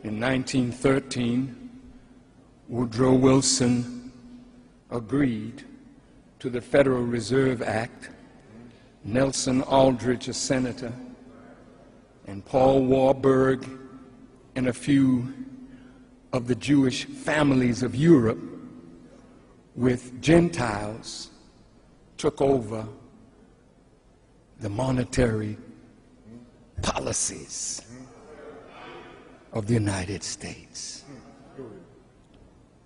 In 1913, Woodrow Wilson agreed to the Federal Reserve Act. Nelson Aldrich, a senator, and Paul Warburg and a few of the Jewish families of Europe with Gentiles took over the monetary policies of the United States.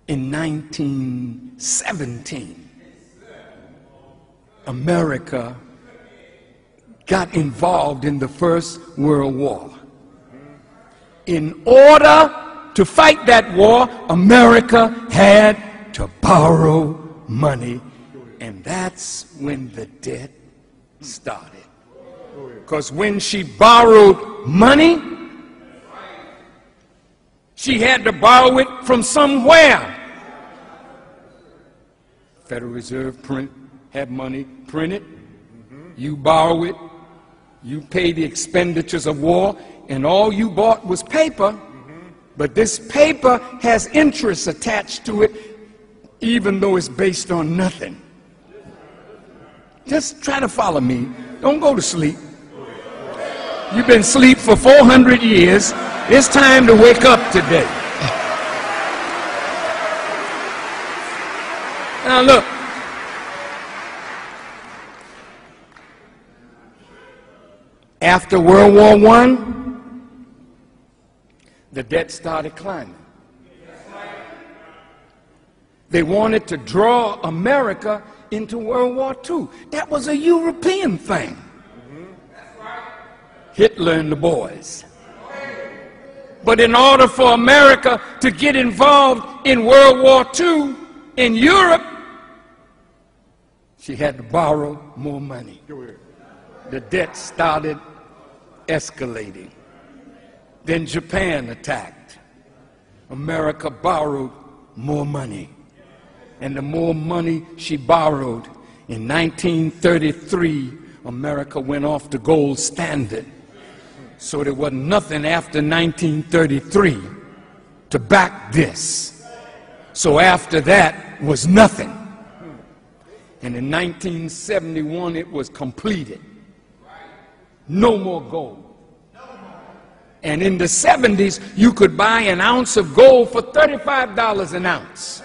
In 1917, America got involved in the First World War. In order to fight that war, America had to borrow money, and that's when the debt started. Because when she borrowed money, she had to borrow it from somewhere. Federal Reserve had money printed, you borrow it, you pay the expenditures of war, and all you bought was paper, but this paper has interest attached to it, even though it's based on nothing. Just try to follow me. Don't go to sleep. You've been asleep for 400 years. It's time to wake up today. Now look. After World War I, the debt started climbing. They wanted to draw America into World War II. That was a European thing. Hitler and the boys. But in order for America to get involved in World War II in Europe, she had to borrow more money. The debt started escalating. Then Japan attacked. America borrowed more money. And the more money she borrowed, in 1933, America went off the gold standard. So there was nothing after 1933 to back this. So after that was nothing. And in 1971, it was completed. No more gold. And in the 70s, you could buy an ounce of gold for $35 an ounce.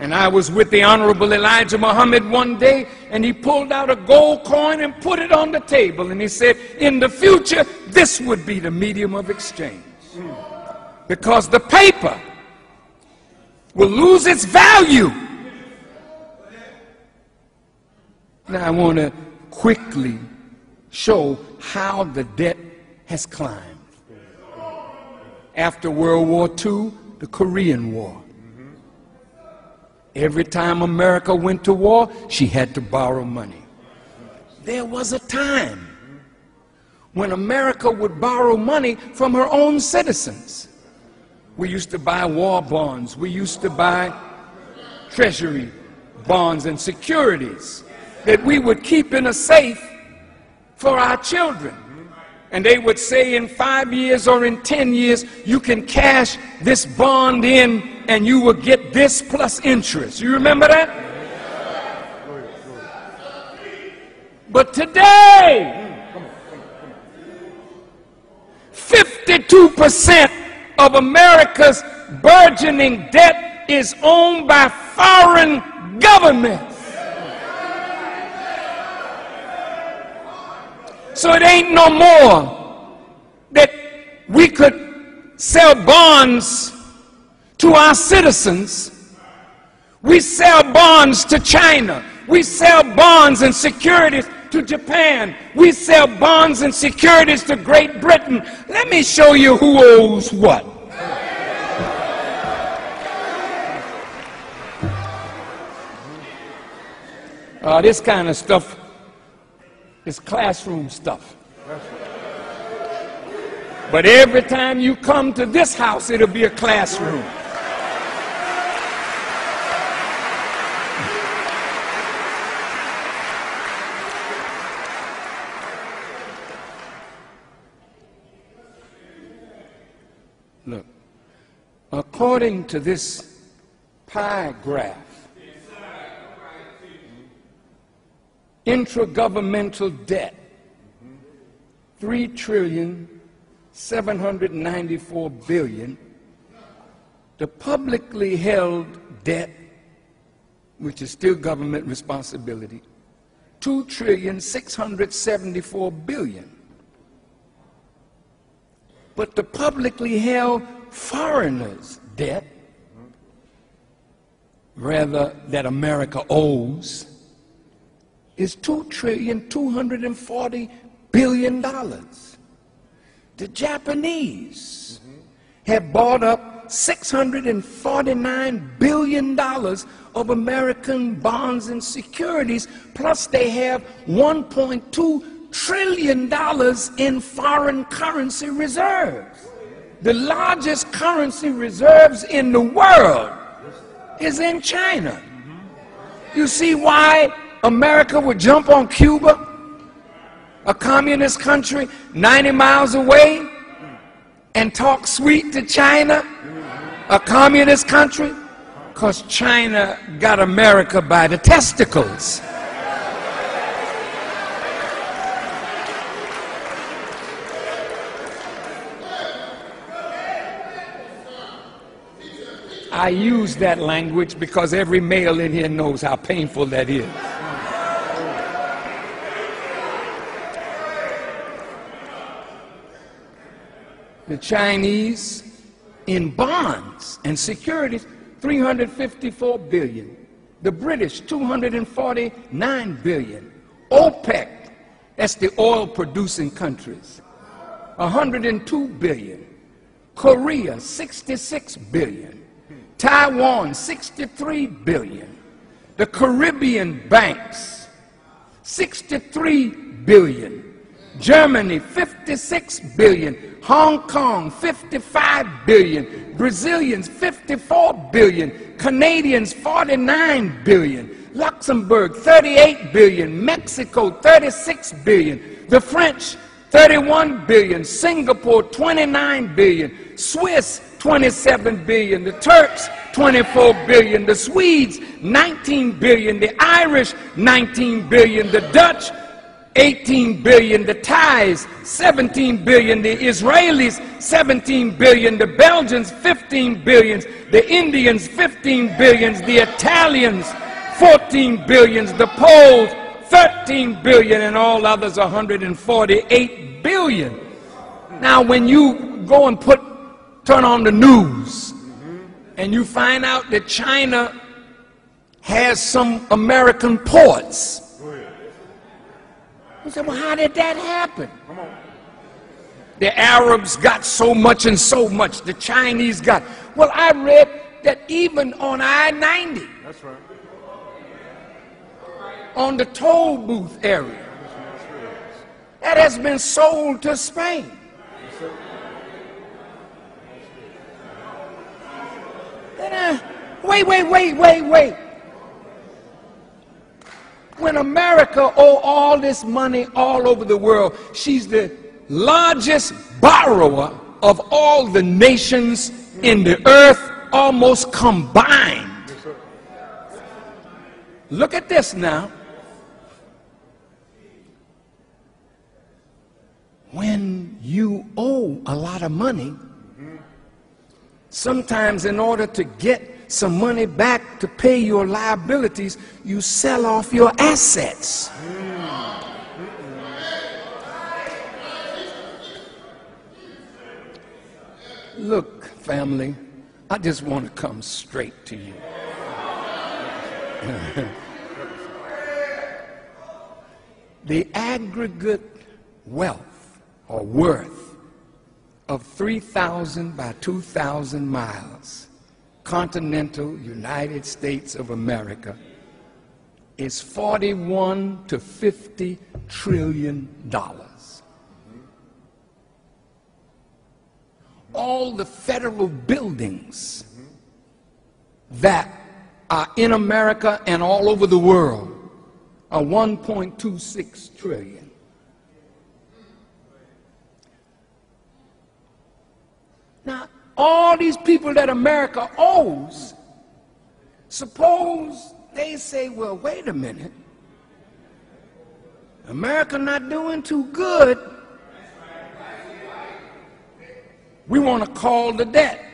And I was with the Honorable Elijah Muhammad one day, and he pulled out a gold coin and put it on the table. And he said, in the future, this would be the medium of exchange. Because the paper will lose its value. Now I want to quickly show how the debt has climbed. After World War II, the Korean War. Every time America went to war, she had to borrow money. There was a time when America would borrow money from her own citizens. We used to buy war bonds. We used to buy treasury bonds and securities that we would keep in a safe for our children. And they would say in 5 years or in 10 years, you can cash this bond in and you will get this plus interest. You remember that? But today, 52% of America's burgeoning debt is owned by foreign governments. So it ain't no more that we could sell bonds to our citizens. We sell bonds to China. We sell bonds and securities to Japan. We sell bonds and securities to Great Britain. Let me show you who owes what. This kind of stuff is classroom stuff. But every time you come to this house, it'll be a classroom. Look, according to this pie graph, intragovernmental debt, $3,794,000,000,000. The publicly held debt, which is still government responsibility, $2,674,000,000,000. But the publicly held foreigners' debt, rather that America owes, is $2,240,000,000,000. The Japanese have bought up $649 billion of American bonds and securities, plus they have $1.2 trillion in foreign currency reserves. The largest currency reserves in the world is in China. You see why America would jump on Cuba, a communist country 90 miles away, and talk sweet to China, a communist country? Because China got America by the testicles. I use that language because every male in here knows how painful that is. The Chinese in bonds and securities, $354 billion. The British, $249 billion. OPEC, that's the oil producing countries, $102 billion. Korea, $66 billion. Taiwan, $63 billion. The Caribbean banks, $63 billion. Germany, $56 billion. Hong Kong, $55 billion. Brazilians, $54 billion. Canadians, $49 billion. Luxembourg, $38 billion. Mexico, $36 billion. The French, $31 billion. Singapore, $29 billion. Swiss, $27 billion. The Turks, $24 billion. The Swedes, $19 billion. The Irish, $19 billion. The Dutch, $18 billion. The Thais, $17 billion. The Israelis, $17 billion. The Belgians, $15 billion. The Indians, $15 billion. The Italians, $14 billion. The Poles, $13 billion. And all others, $148 billion. Now, when you go and turn on the news and you find out that China has some American ports, you say, well, how did that happen? The Arabs got so much and so much. The Chinese got. Well, I read that even on I-90, that's right, on the toll booth area, that has been sold to Spain. Wait. When America owes all this money all over the world, she's the largest borrower of all the nations in the earth almost combined. Look at this now. When you owe a lot of money, sometimes in order to get some money back to pay your liabilities, you sell off your assets. Look, family, I just want to come straight to you. The aggregate wealth or worth of 3,000 by 2,000 miles, continental United States of America, is $41 to $50 trillion. All the federal buildings that are in America and all over the world are $1.26 trillion. Now, all these people that America owes, suppose they say, well, wait a minute, America not doing too good. We want to call the debt.